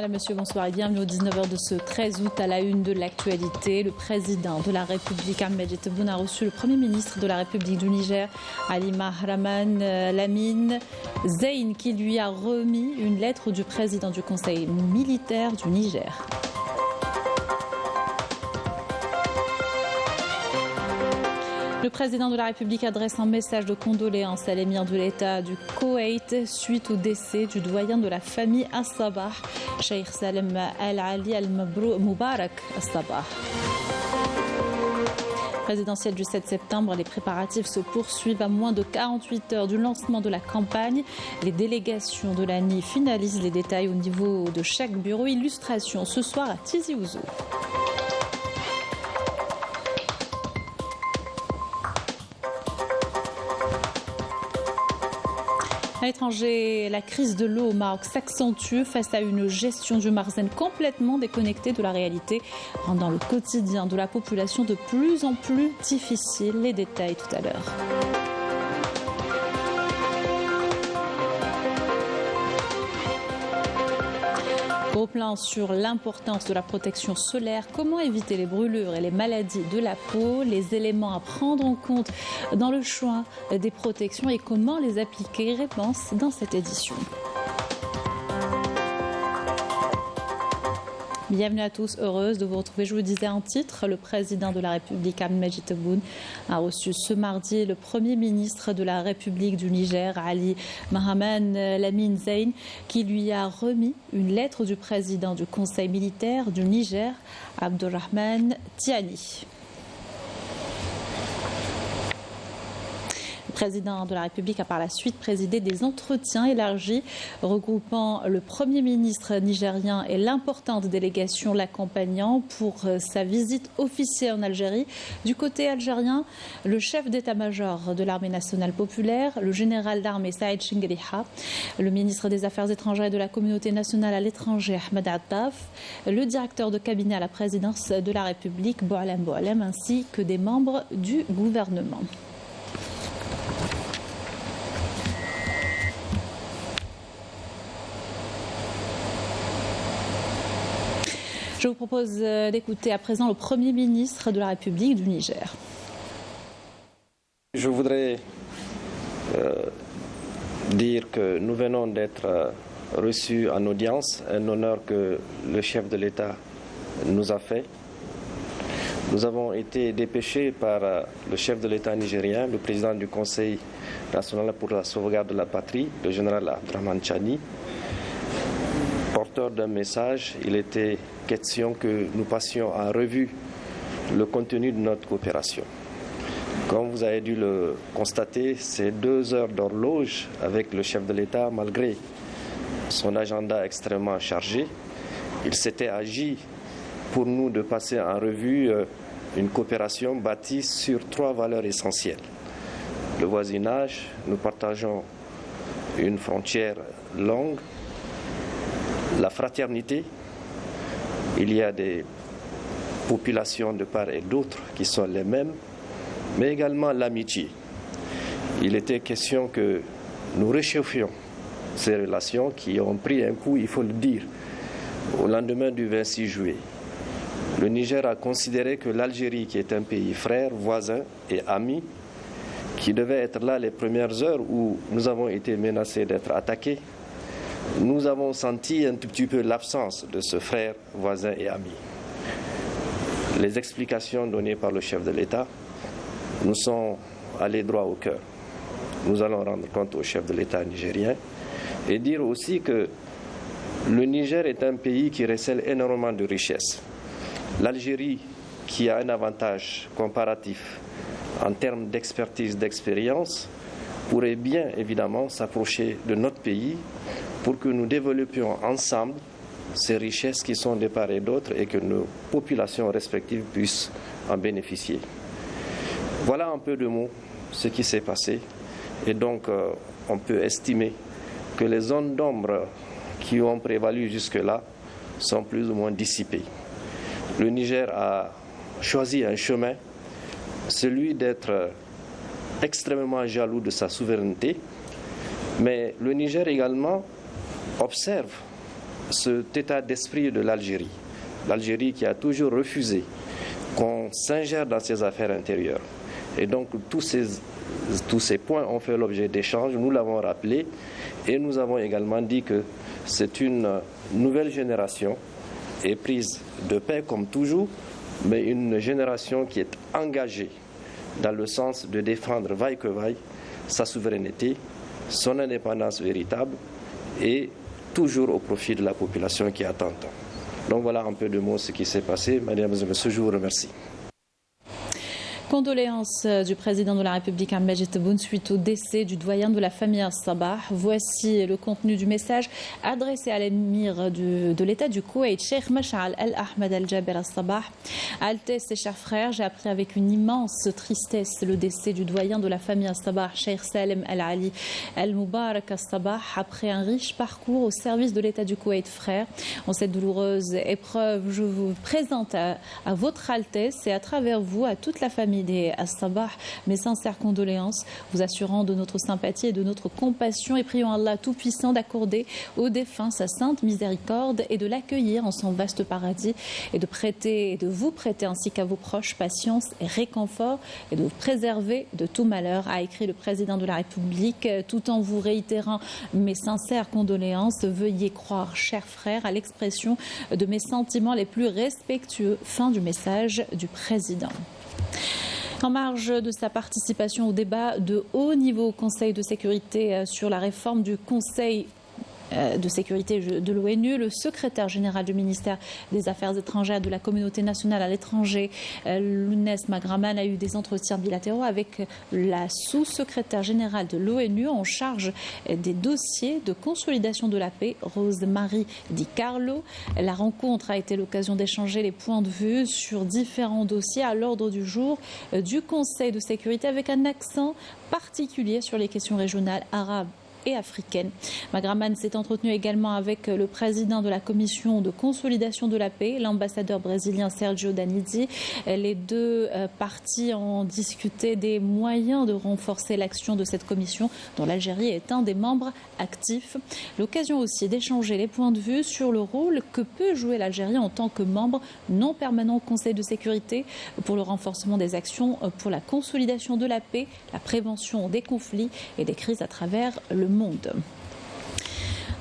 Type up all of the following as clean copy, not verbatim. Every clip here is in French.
Madame, Monsieur, bonsoir et bienvenue au 19h de ce 13 août à la une de l'actualité. Le président de la République, Ahmed Tebboune, a reçu le Premier ministre de la République du Niger, Ali Mahaman Lamine Zein, qui lui a remis une lettre du président du Conseil militaire du Niger. Le président de la République adresse un message de condoléances à l'émir de l'État du Koweït suite au décès du doyen de la famille As-Sabah, Cheikh Salem Al-Ali Al-Moubarak As-Sabah. Présidentielle du 7 septembre, les préparatifs se poursuivent à moins de 48 heures du lancement de la campagne. Les délégations de l'ANI finalisent les détails au niveau de chaque bureau. Illustration ce soir à Tizi Ouzou. À l'étranger, la crise de l'eau au Maroc s'accentue face à une gestion du Marzen complètement déconnectée de la réalité, rendant le quotidien de la population de plus en plus difficile. Les détails tout à l'heure. Au plan sur l'importance de la protection solaire, comment éviter les brûlures et les maladies de la peau, les éléments à prendre en compte dans le choix des protections et comment les appliquer. Réponse dans cette édition. Bienvenue à tous, heureuse de vous retrouver. Je vous disais en titre, le président de la République, Ahmed Tebboune, a reçu ce mardi le Premier ministre de la République du Niger, Ali Mahaman Lamine Zein, qui lui a remis une lettre du président du Conseil militaire du Niger, Abdurrahman Tiani. Le président de la République a par la suite présidé des entretiens élargis regroupant le Premier ministre nigérien et l'importante délégation l'accompagnant pour sa visite officielle en Algérie. Du côté algérien, le chef d'état-major de l'armée nationale populaire, le général d'armée Saïd Chingriha, le ministre des Affaires étrangères et de la communauté nationale à l'étranger Ahmed Attaf, le directeur de cabinet à la présidence de la République Boualem Boualem, ainsi que des membres du gouvernement. Je vous propose d'écouter à présent le Premier ministre de la République du Niger. Je voudrais dire que nous venons d'être reçus en audience, un honneur que le chef de l'État nous a fait. Nous avons été dépêchés par le chef de l'État nigérien, le président du Conseil national pour la sauvegarde de la patrie, le général Abdurrahman Tiani. Porteur d'un message, il était question que nous passions en revue le contenu de notre coopération. Comme vous avez dû le constater, ces 2 heures d'horloge avec le chef de l'État, malgré son agenda extrêmement chargé, il s'était agi pour nous de passer en revue une coopération bâtie sur 3 valeurs essentielles. Le voisinage, nous partageons une frontière longue. La fraternité, il y a des populations de part et d'autre qui sont les mêmes, mais également l'amitié. Il était question que nous réchauffions ces relations qui ont pris un coup, il faut le dire, au lendemain du 26 juillet. Le Niger a considéré que l'Algérie, qui est un pays frère, voisin et ami, qui devait être là les premières heures où nous avons été menacés d'être attaqués, nous avons senti un tout petit peu l'absence de ce frère, voisin et ami. Les explications données par le chef de l'État nous sont allées droit au cœur. Nous allons rendre compte au chef de l'État nigérien et dire aussi que le Niger est un pays qui recèle énormément de richesses. L'Algérie, qui a un avantage comparatif en termes d'expertise, d'expérience, pourrait bien évidemment s'approcher de notre pays pour que nous développions ensemble ces richesses qui sont de part et d'autre et que nos populations respectives puissent en bénéficier. Voilà un peu de mots ce qui s'est passé et donc on peut estimer que les zones d'ombre qui ont prévalu jusque-là sont plus ou moins dissipées. Le Niger a choisi un chemin, celui d'être extrêmement jaloux de sa souveraineté, mais le Niger également observe cet état d'esprit de l'Algérie. L'Algérie qui a toujours refusé qu'on s'ingère dans ses affaires intérieures. Et donc tous ces points ont fait l'objet d'échanges, nous l'avons rappelé, et nous avons également dit que c'est une nouvelle génération éprise de paix comme toujours, mais une génération qui est engagée dans le sens de défendre vaille que vaille sa souveraineté, son indépendance véritable et toujours au profit de la population qui attend. Donc voilà un peu de mots ce qui s'est passé. Mesdames et messieurs, je vous remercie. Condoléances du président de la République Ahmed Tebboune suite au décès du doyen de la famille Sabah. Voici le contenu du message adressé à l'émir de l'État du Koweït, Cheikh Mash'al Al-Ahmed Al-Jaber Al-Sabah. Altesse et chers frères, j'ai appris avec une immense tristesse le décès du doyen de la famille Sabah, Cheikh Salem Al-Ali Al-Mubarak Al-Sabah, après un riche parcours au service de l'État du Koweït. Frères, en cette douloureuse épreuve, je vous présente à votre Altesse et à travers vous, à toute la famille des As-Sabah, mes sincères condoléances, vous assurant de notre sympathie et de notre compassion et prions Allah Tout-Puissant d'accorder aux défunts sa sainte miséricorde et de l'accueillir en son vaste paradis et de vous prêter ainsi qu'à vos proches patience et réconfort et de vous préserver de tout malheur, a écrit le président de la République, tout en vous réitérant mes sincères condoléances. Veuillez croire, chers frères, à l'expression de mes sentiments les plus respectueux. Fin du message du président. En marge de sa participation au débat de haut niveau au Conseil de sécurité sur la réforme du Conseil de sécurité de l'ONU, le secrétaire général du ministère des Affaires étrangères de la communauté nationale à l'étranger, Lounès Magraman, a eu des entretiens bilatéraux avec la sous-secrétaire générale de l'ONU en charge des dossiers de consolidation de la paix, Rose-Marie Di Carlo. La rencontre a été l'occasion d'échanger les points de vue sur différents dossiers à l'ordre du jour du Conseil de sécurité avec un accent particulier sur les questions régionales arabes et africaine. Magraman s'est entretenu également avec le président de la commission de consolidation de la paix, l'ambassadeur brésilien Sergio Danizzi. Les deux parties ont discuté des moyens de renforcer l'action de cette commission dont l'Algérie est un des membres actifs. L'occasion aussi d'échanger les points de vue sur le rôle que peut jouer l'Algérie en tant que membre non permanent au Conseil de sécurité pour le renforcement des actions pour la consolidation de la paix, la prévention des conflits et des crises à travers le monde.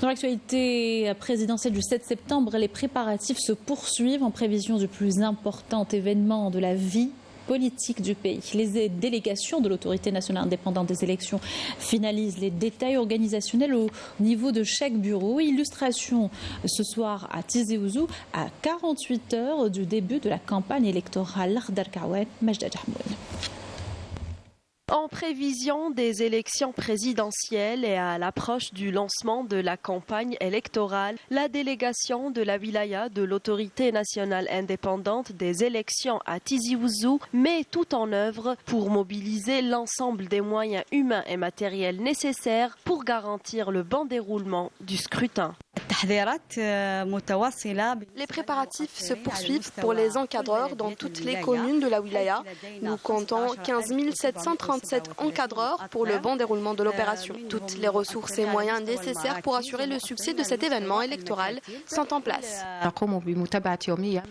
Dans l'actualité présidentielle du 7 septembre, les préparatifs se poursuivent en prévision du plus important événement de la vie politique du pays. Les délégations de l'autorité nationale indépendante des élections finalisent les détails organisationnels au niveau de chaque bureau. Illustration ce soir à Tizi Ouzou, à 48 heures du début de la campagne électorale. Majda Jahmoun. En prévision des élections présidentielles et à l'approche du lancement de la campagne électorale, la délégation de la wilaya de l'autorité nationale indépendante des élections à Tizi Ouzou met tout en œuvre pour mobiliser l'ensemble des moyens humains et matériels nécessaires pour garantir le bon déroulement du scrutin. Les préparatifs se poursuivent pour les encadreurs dans toutes les communes de la wilaya. Nous comptons 15 737 encadreurs pour le bon déroulement de l'opération. Toutes les ressources et moyens nécessaires pour assurer le succès de cet événement électoral sont en place.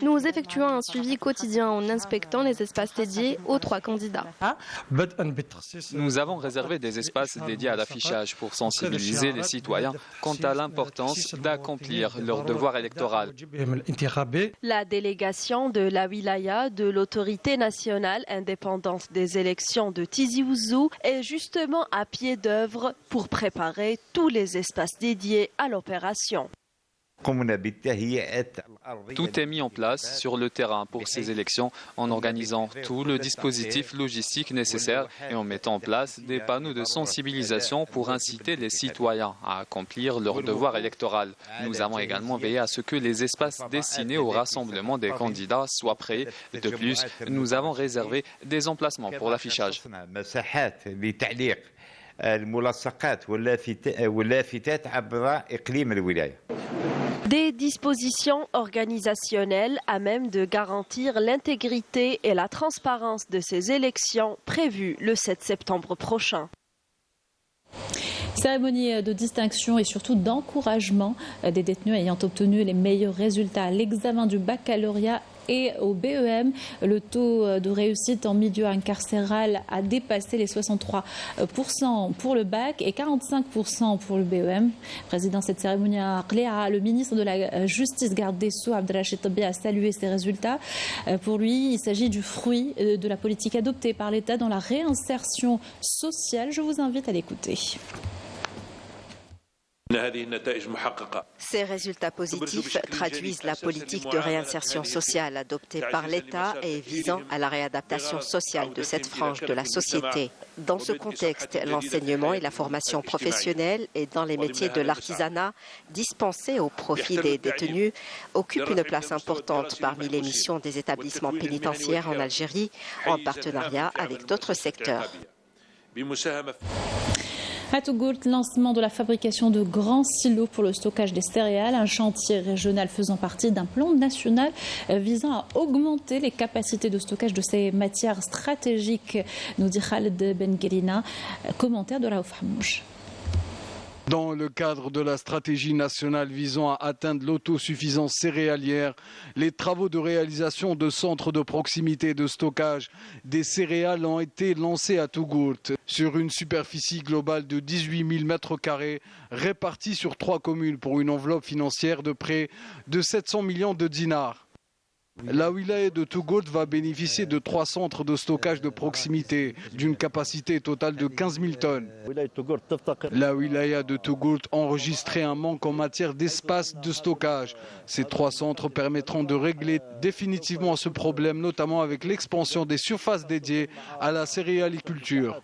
Nous effectuons un suivi quotidien en inspectant les espaces dédiés aux 3 candidats. Nous avons réservé des espaces dédiés à l'affichage pour sensibiliser les citoyens quant à l'importance d'accomplir leur devoir électoral. La délégation de la wilaya de l'autorité nationale indépendante des élections de Tizi Ouzou est justement à pied d'œuvre pour préparer tous les espaces dédiés à l'opération. Tout est mis en place sur le terrain pour ces élections en organisant tout le dispositif logistique nécessaire et en mettant en place des panneaux de sensibilisation pour inciter les citoyens à accomplir leur devoir électoral. Nous avons également veillé à ce que les espaces destinés au rassemblement des candidats soient prêts. De plus, nous avons réservé des emplacements pour l'affichage. Des dispositions organisationnelles à même de garantir l'intégrité et la transparence de ces élections prévues le 7 septembre prochain. Cérémonie de distinction et surtout d'encouragement des détenus ayant obtenu les meilleurs résultats à l'examen du baccalauréat et au BEM. Le taux de réussite en milieu incarcéral a dépassé les 63% pour le bac et 45% pour le BEM. Président de cette cérémonie à Qléa, le ministre de la Justice, garde des Sceaux, Abdelrachid Tebbi, a salué ces résultats. Pour lui, il s'agit du fruit de la politique adoptée par l'État dans la réinsertion sociale. Je vous invite à l'écouter. Ces résultats positifs traduisent la politique de réinsertion sociale adoptée par l'État et visant à la réadaptation sociale de cette frange de la société. Dans ce contexte, l'enseignement et la formation professionnelle et dans les métiers de l'artisanat dispensés au profit des détenus occupent une place importante parmi les missions des établissements pénitentiaires en Algérie en partenariat avec d'autres secteurs. À Tougourt, lancement de la fabrication de grands silos pour le stockage des céréales, un chantier régional faisant partie d'un plan national visant à augmenter les capacités de stockage de ces matières stratégiques, nous dit Khaled Ben-Guerina. Commentaire de Raouf Hamouche. Dans le cadre de la stratégie nationale visant à atteindre l'autosuffisance céréalière, les travaux de réalisation de centres de proximité de stockage des céréales ont été lancés à Tougourt sur une superficie globale de 18 000 m² répartis sur 3 communes pour une enveloppe financière de près de 700 millions de dinars. La wilaya de Tougourt va bénéficier de 3 centres de stockage de proximité d'une capacité totale de 15 000 tonnes. La wilaya de Tougourt enregistrait un manque en matière d'espace de stockage. Ces 3 centres permettront de régler définitivement ce problème, notamment avec l'expansion des surfaces dédiées à la céréaliculture.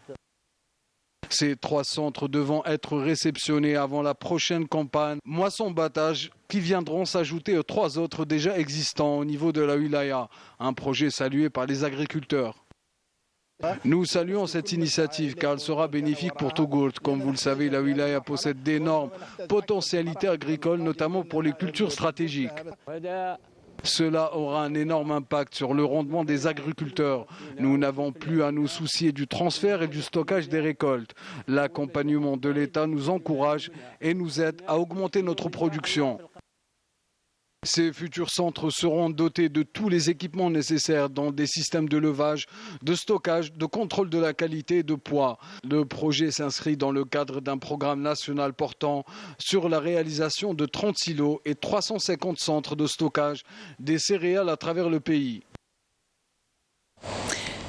Ces 3 centres devant être réceptionnés avant la prochaine campagne moisson-battage qui viendront s'ajouter aux 3 autres déjà existants au niveau de la wilaya, un projet salué par les agriculteurs. Nous saluons cette initiative car elle sera bénéfique pour Tougourt. Comme vous le savez, la wilaya possède d'énormes potentialités agricoles, notamment pour les cultures stratégiques. Cela aura un énorme impact sur le rendement des agriculteurs. Nous n'avons plus à nous soucier du transfert et du stockage des récoltes. L'accompagnement de l'État nous encourage et nous aide à augmenter notre production. Ces futurs centres seront dotés de tous les équipements nécessaires dans des systèmes de levage, de stockage, de contrôle de la qualité et de poids. Le projet s'inscrit dans le cadre d'un programme national portant sur la réalisation de 30 silos et 350 centres de stockage des céréales à travers le pays.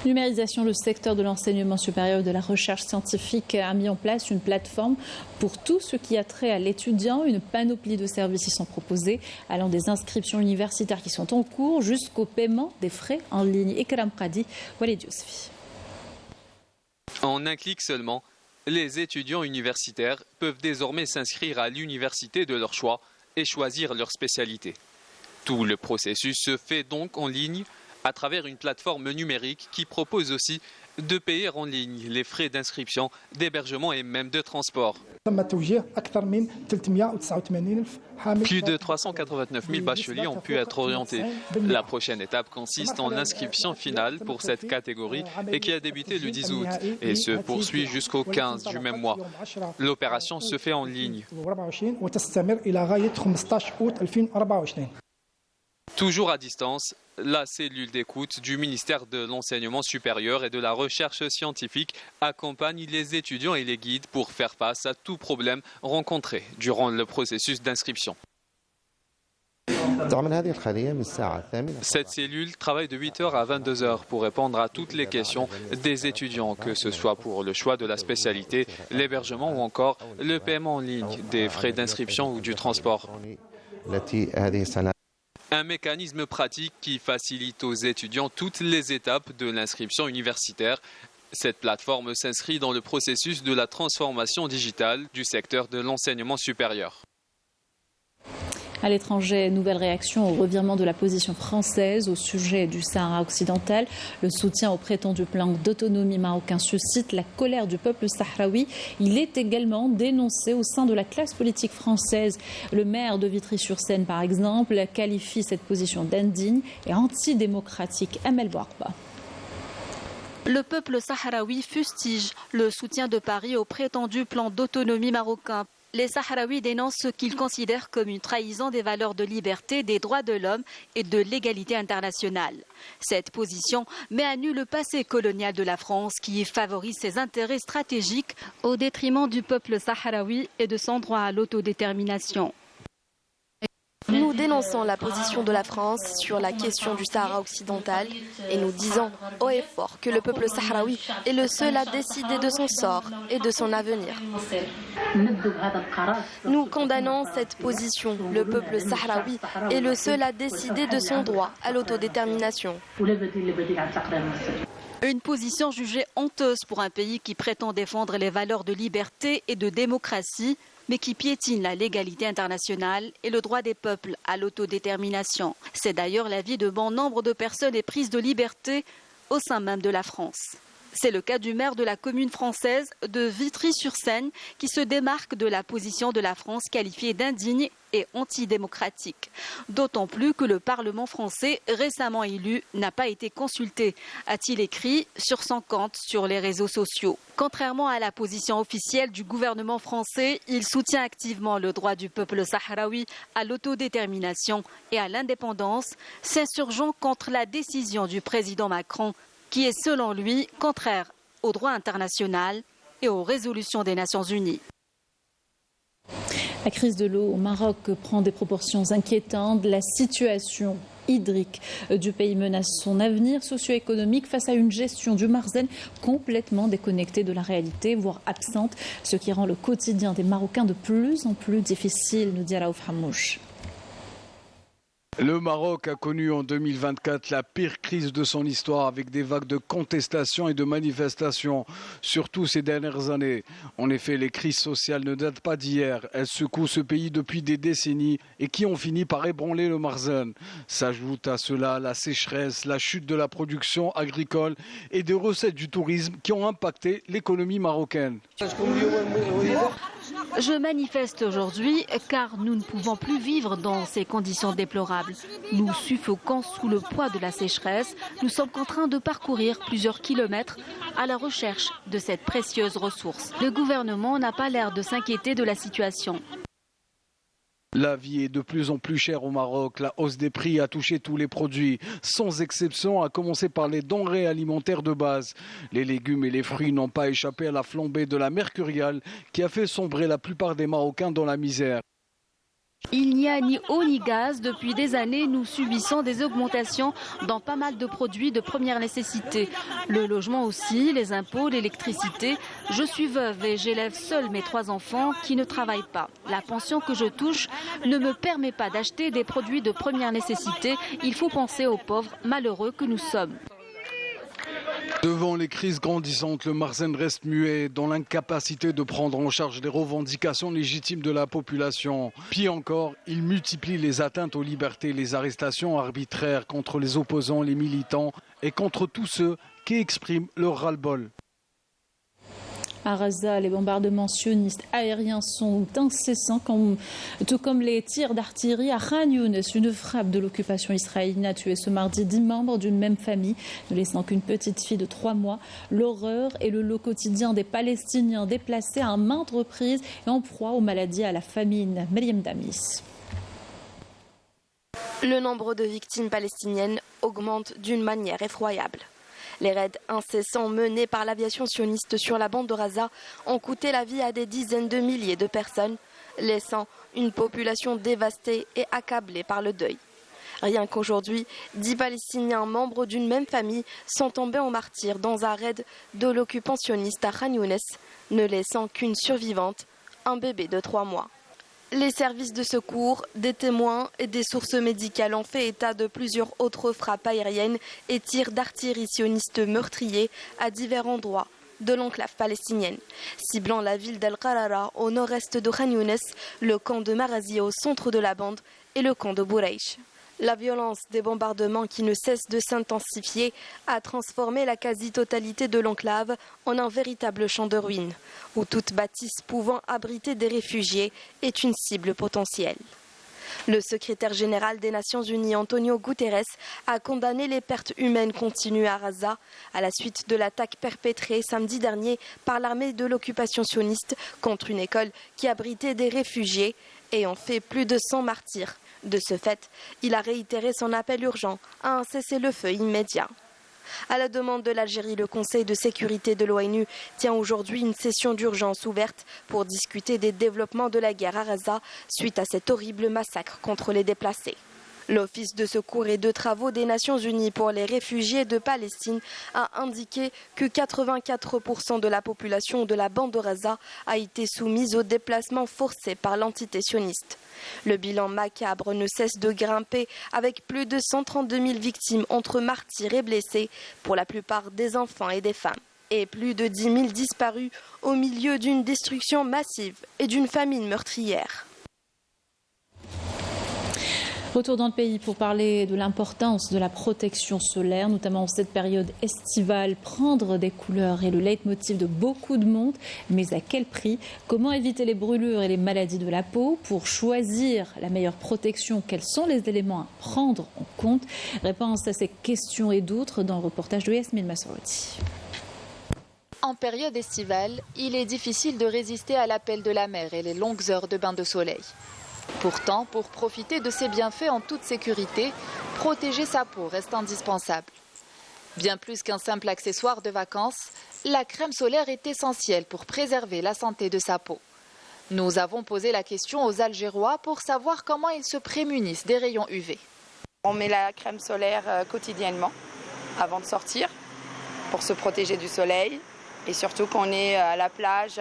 Numérisation, le secteur de l'enseignement supérieur et de la recherche scientifique a mis en place une plateforme pour tout ce qui a trait à l'étudiant. Une panoplie de services y sont proposés, allant des inscriptions universitaires qui sont en cours jusqu'au paiement des frais en ligne. Ikram Qadi, Walid Yousfi. En un clic seulement, les étudiants universitaires peuvent désormais s'inscrire à l'université de leur choix et choisir leur spécialité. Tout le processus se fait donc en ligne, à travers une plateforme numérique qui propose aussi de payer en ligne les frais d'inscription, d'hébergement et même de transport. Plus de 389 000 bacheliers ont pu être orientés. La prochaine étape consiste en l'inscription finale pour cette catégorie et qui a débuté le 10 août et se poursuit jusqu'au 15 du même mois. L'opération se fait en ligne. Toujours à distance, la cellule d'écoute du ministère de l'Enseignement supérieur et de la recherche scientifique accompagne les étudiants et les guides pour faire face à tout problème rencontré durant le processus d'inscription. Cette cellule travaille de 8h à 22h pour répondre à toutes les questions des étudiants, que ce soit pour le choix de la spécialité, l'hébergement ou encore le paiement en ligne des frais d'inscription ou du transport. Un mécanisme pratique qui facilite aux étudiants toutes les étapes de l'inscription universitaire. Cette plateforme s'inscrit dans le processus de la transformation digitale du secteur de l'enseignement supérieur. À l'étranger, nouvelle réaction au revirement de la position française au sujet du Sahara occidental. Le soutien au prétendu plan d'autonomie marocain suscite la colère du peuple sahraoui. Il est également dénoncé au sein de la classe politique française. Le maire de Vitry-sur-Seine, par exemple, qualifie cette position d'indigne et antidémocratique. Amel Bouarba. Le peuple sahraoui fustige le soutien de Paris au prétendu plan d'autonomie marocain. Les Sahraouis dénoncent ce qu'ils considèrent comme une trahison des valeurs de liberté, des droits de l'homme et de l'égalité internationale. Cette position met à nu le passé colonial de la France qui favorise ses intérêts stratégiques au détriment du peuple sahraoui et de son droit à l'autodétermination. Nous dénonçons la position de la France sur la question du Sahara occidental et nous disons haut et fort que le peuple sahraoui est le seul à décider de son sort et de son avenir. Nous condamnons cette position. Le peuple sahraoui est le seul à décider de son droit à l'autodétermination. Une position jugée honteuse pour un pays qui prétend défendre les valeurs de liberté et de démocratie, mais qui piétine la légalité internationale et le droit des peuples à l'autodétermination. C'est d'ailleurs l'avis de bon nombre de personnes éprises de liberté au sein même de la France. C'est le cas du maire de la commune française de Vitry-sur-Seine qui se démarque de la position de la France qualifiée d'indigne et antidémocratique. D'autant plus que le Parlement français récemment élu n'a pas été consulté, a-t-il écrit sur son compte sur les réseaux sociaux. Contrairement à la position officielle du gouvernement français, il soutient activement le droit du peuple sahraoui à l'autodétermination et à l'indépendance, s'insurgeant contre la décision du président Macron qui est selon lui contraire au droit international et aux résolutions des Nations Unies. La crise de l'eau au Maroc prend des proportions inquiétantes. La situation hydrique du pays menace son avenir socio-économique face à une gestion du Marzen complètement déconnectée de la réalité, voire absente, ce qui rend le quotidien des Marocains de plus en plus difficile, nous dit Raouf Hamouche. Le Maroc a connu en 2024 la pire crise de son histoire avec des vagues de contestations et de manifestations, surtout ces dernières années. En effet, les crises sociales ne datent pas d'hier. Elles secouent ce pays depuis des décennies et qui ont fini par ébranler le Marzen. S'ajoute à cela la sécheresse, la chute de la production agricole et des recettes du tourisme qui ont impacté l'économie marocaine. Je manifeste aujourd'hui car nous ne pouvons plus vivre dans ces conditions déplorables. Nous suffoquons sous le poids de la sécheresse. Nous sommes contraints de parcourir plusieurs kilomètres à la recherche de cette précieuse ressource. Le gouvernement n'a pas l'air de s'inquiéter de la situation. La vie est de plus en plus chère au Maroc. La hausse des prix a touché tous les produits, sans exception, à commencer par les denrées alimentaires de base. Les légumes et les fruits n'ont pas échappé à la flambée de la mercuriale qui a fait sombrer la plupart des Marocains dans la misère. Il n'y a ni eau ni gaz. Depuis des années, nous subissons des augmentations dans pas mal de produits de première nécessité. Le logement aussi, les impôts, l'électricité. Je suis veuve et j'élève seule mes 3 enfants qui ne travaillent pas. La pension que je touche ne me permet pas d'acheter des produits de première nécessité. Il faut penser aux pauvres malheureux que nous sommes. Devant les crises grandissantes, le Marzen reste muet, dans l'incapacité de prendre en charge les revendications légitimes de la population. Pire encore, il multiplie les atteintes aux libertés, les arrestations arbitraires contre les opposants, les militants et contre tous ceux qui expriment leur ras-le-bol. À Gaza, les bombardements sionistes aériens sont incessants, tout comme les tirs d'artillerie à Khan Younes. Une frappe de l'occupation israélienne a tué ce mardi 10 membres d'une même famille, ne laissant qu'une petite fille de 3 mois. L'horreur est le lot quotidien des Palestiniens déplacés à maintes reprises et en proie aux maladies et à la famine. Meriem Damis. Le nombre de victimes palestiniennes augmente d'une manière effroyable. Les raids incessants menés par l'aviation sioniste sur la bande de Gaza ont coûté la vie à des dizaines de milliers de personnes, laissant une population dévastée et accablée par le deuil. Rien qu'aujourd'hui, 10 Palestiniens membres d'une même famille sont tombés en martyrs dans un raid de l'occupant sioniste à Khan Younes, ne laissant qu'une survivante, un bébé de 3 mois. Les services de secours, des témoins et des sources médicales ont fait état de plusieurs autres frappes aériennes et tirs d'artillerie sionistes meurtriers à divers endroits de l'enclave palestinienne, ciblant la ville d'Al-Qarara au nord-est de Khan Younes, le camp de Marazi au centre de la bande et le camp de Bouraïch. La violence des bombardements qui ne cessent de s'intensifier a transformé la quasi-totalité de l'enclave en un véritable champ de ruines, où toute bâtisse pouvant abriter des réfugiés est une cible potentielle. Le secrétaire général des Nations Unies, Antonio Guterres, a condamné les pertes humaines continues à Gaza à la suite de l'attaque perpétrée samedi dernier par l'armée de l'occupation sioniste contre une école qui abritait des réfugiés et en fait plus de 100 martyrs. De ce fait, il a réitéré son appel urgent à un cessez-le-feu immédiat. À la demande de l'Algérie, le Conseil de sécurité de l'ONU tient aujourd'hui une session d'urgence ouverte pour discuter des développements de la guerre à Gaza suite à cet horrible massacre contre les déplacés. L'Office de secours et de travaux des Nations Unies pour les réfugiés de Palestine a indiqué que 84% de la population de la bande de Gaza a été soumise au déplacement forcé par l'entité sioniste. Le bilan macabre ne cesse de grimper avec plus de 132 000 victimes entre martyrs et blessés, pour la plupart des enfants et des femmes, et plus de 10 000 disparus au milieu d'une destruction massive et d'une famine meurtrière. Retour dans le pays pour parler de l'importance de la protection solaire, notamment en cette période estivale. Prendre des couleurs est le leitmotiv de beaucoup de monde, mais à quel prix? Comment éviter les brûlures et les maladies de la peau? Pour choisir la meilleure protection, quels sont les éléments à prendre en compte? Réponse à ces questions et d'autres dans le reportage de Yasmine Massourati. En période estivale, il est difficile de résister à l'appel de la mer et les longues heures de bain de soleil. Pourtant, pour profiter de ses bienfaits en toute sécurité, protéger sa peau reste indispensable. Bien plus qu'un simple accessoire de vacances, la crème solaire est essentielle pour préserver la santé de sa peau. Nous avons posé la question aux Algérois pour savoir comment ils se prémunissent des rayons UV. On met la crème solaire quotidiennement avant de sortir pour se protéger du soleil. Et surtout qu'on est à la plage.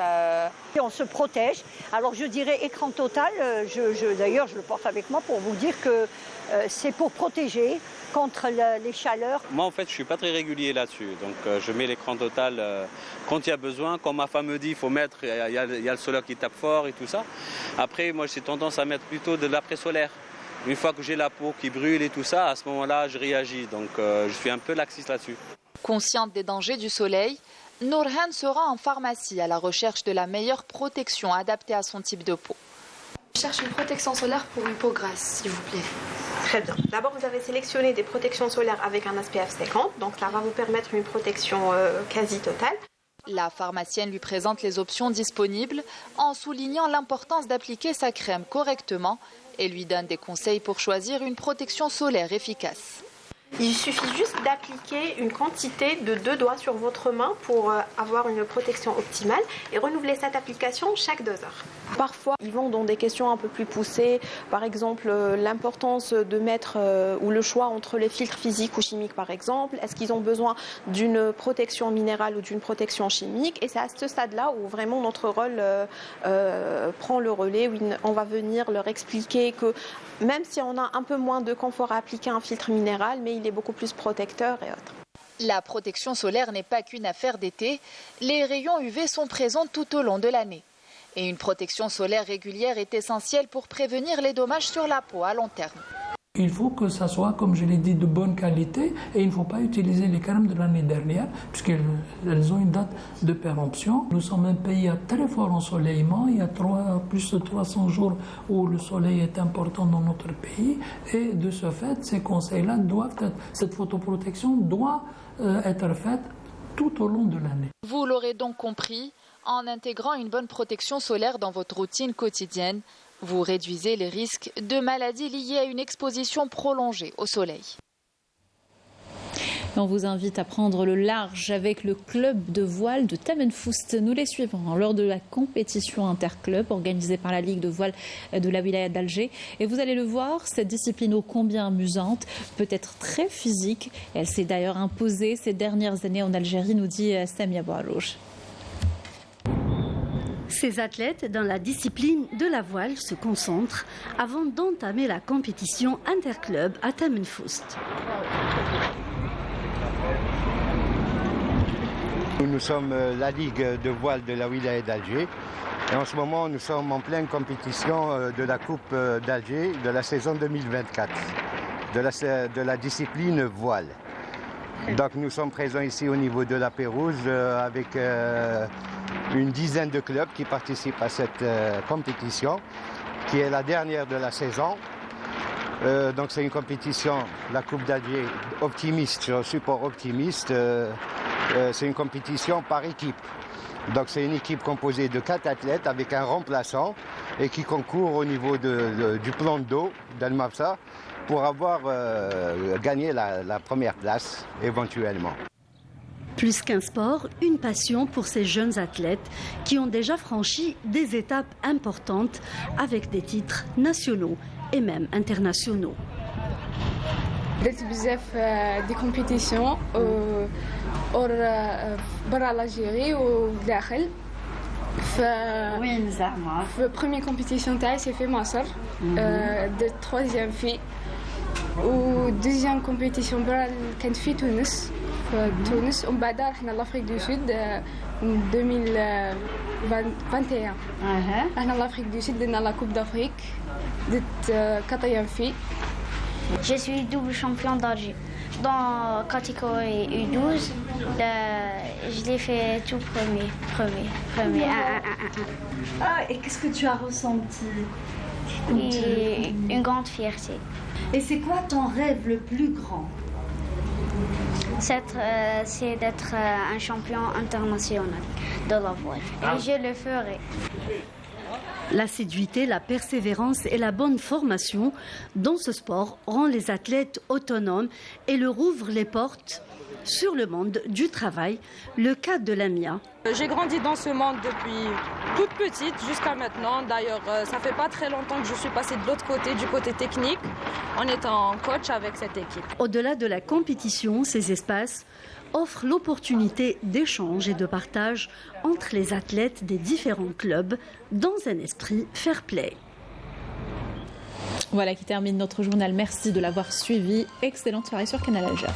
On se protège. Alors je dirais écran total, d'ailleurs je le porte avec moi pour vous dire que c'est pour protéger contre les chaleurs. Moi en fait je ne suis pas très régulier là-dessus, donc je mets l'écran total quand il y a besoin. Quand ma femme me dit qu'il faut mettre, il y a le soleil qui tape fort et tout ça. Après moi j'ai tendance à mettre plutôt de l'après-solaire. Une fois que j'ai la peau qui brûle et tout ça, à ce moment-là je réagis, donc je suis un peu laxiste là-dessus. Consciente des dangers du soleil, Nourhan sera en pharmacie à la recherche de la meilleure protection adaptée à son type de peau. Je cherche une protection solaire pour une peau grasse, s'il vous plaît. Très bien. D'abord, vous avez sélectionné des protections solaires avec un SPF 50, donc ça va vous permettre une protection quasi totale. La pharmacienne lui présente les options disponibles en soulignant l'importance d'appliquer sa crème correctement et lui donne des conseils pour choisir une protection solaire efficace. Il suffit juste d'appliquer une quantité de 2 doigts sur votre main pour avoir une protection optimale et renouveler cette application chaque 2 heures. Parfois, ils vont dans des questions un peu plus poussées, par exemple l'importance de mettre ou le choix entre les filtres physiques ou chimiques par exemple. Est-ce qu'ils ont besoin d'une protection minérale ou d'une protection chimique? Et c'est à ce stade-là où vraiment notre rôle prend le relais, où on va venir leur expliquer que même si on a un peu moins de confort à appliquer un filtre minéral, mais il est beaucoup plus protecteur et autres. La protection solaire n'est pas qu'une affaire d'été, les rayons UV sont présents tout au long de l'année. Et une protection solaire régulière est essentielle pour prévenir les dommages sur la peau à long terme. Il faut que ça soit, comme je l'ai dit, de bonne qualité et il ne faut pas utiliser les crèmes de l'année dernière puisqu'elles ont une date de péremption. Nous sommes un pays à très fort ensoleillement, il y a plus de 300 jours où le soleil est important dans notre pays et de ce fait, ces conseils-là doivent être, cette photoprotection doit être faite tout au long de l'année. Vous l'aurez donc compris, en intégrant une bonne protection solaire dans votre routine quotidienne, vous réduisez les risques de maladies liées à une exposition prolongée au soleil. On vous invite à prendre le large avec le club de voile de Tamenfoust. Nous les suivons lors de la compétition interclub organisée par la Ligue de voile de la wilaya d'Alger. Et vous allez le voir, cette discipline ô combien amusante, peut être très physique. Elle s'est d'ailleurs imposée ces dernières années en Algérie, nous dit Samia Bouarouche. Ces athlètes dans la discipline de la voile se concentrent avant d'entamer la compétition interclub à Tamenfoust. Nous sommes la Ligue de voile de la wilaya d'Alger et en ce moment nous sommes en pleine compétition de la Coupe d'Alger de la saison 2024, de la discipline voile. Donc nous sommes présents ici au niveau de la Pérouse avec une dizaine de clubs qui participent à cette compétition, qui est la dernière de la saison. Donc c'est une compétition, la Coupe d'Alger optimiste, sur support optimiste. C'est une compétition par équipe. Donc c'est une équipe composée de 4 athlètes avec un remplaçant et qui concourt au niveau du plan d'eau d'Al-Mafsa pour avoir gagné la première place éventuellement. Plus qu'un sport, une passion pour ces jeunes athlètes qui ont déjà franchi des étapes importantes avec des titres nationaux et même internationaux. درت بزاف دي كومبيتيسيون برا لالجيري وداخل وين زعما في بروميير كومبيتيسيون تاعي سي في مصر درت تروازيام في ودوزيام كومبيتيسيون برا كانت في تونس ومن بعد رحنا لافريك دو سود 2021 رحنا لافريك دو سود درنا لا كوب دافريك درت 4 في. Je suis double champion d'Alger. Dans catégorie U12, je l'ai fait tout premier. Et qu'est-ce que tu as ressenti? Une grande fierté. Et c'est quoi ton rêve le plus grand? C'est d'être un champion international de la voile. Et je le ferai. L'assiduité, la persévérance et la bonne formation dans ce sport rend les athlètes autonomes et leur ouvre les portes sur le monde du travail. Le cas de Lamia. J'ai grandi dans ce monde depuis toute petite jusqu'à maintenant. D'ailleurs, ça fait pas très longtemps que je suis passée de l'autre côté, du côté technique, en étant coach avec cette équipe. Au-delà de la compétition, ces espaces offrent l'opportunité d'échange et de partage entre les athlètes des différents clubs dans un esprit fair play. Voilà qui termine notre journal. Merci de l'avoir suivi. Excellente soirée sur Canal Algérie.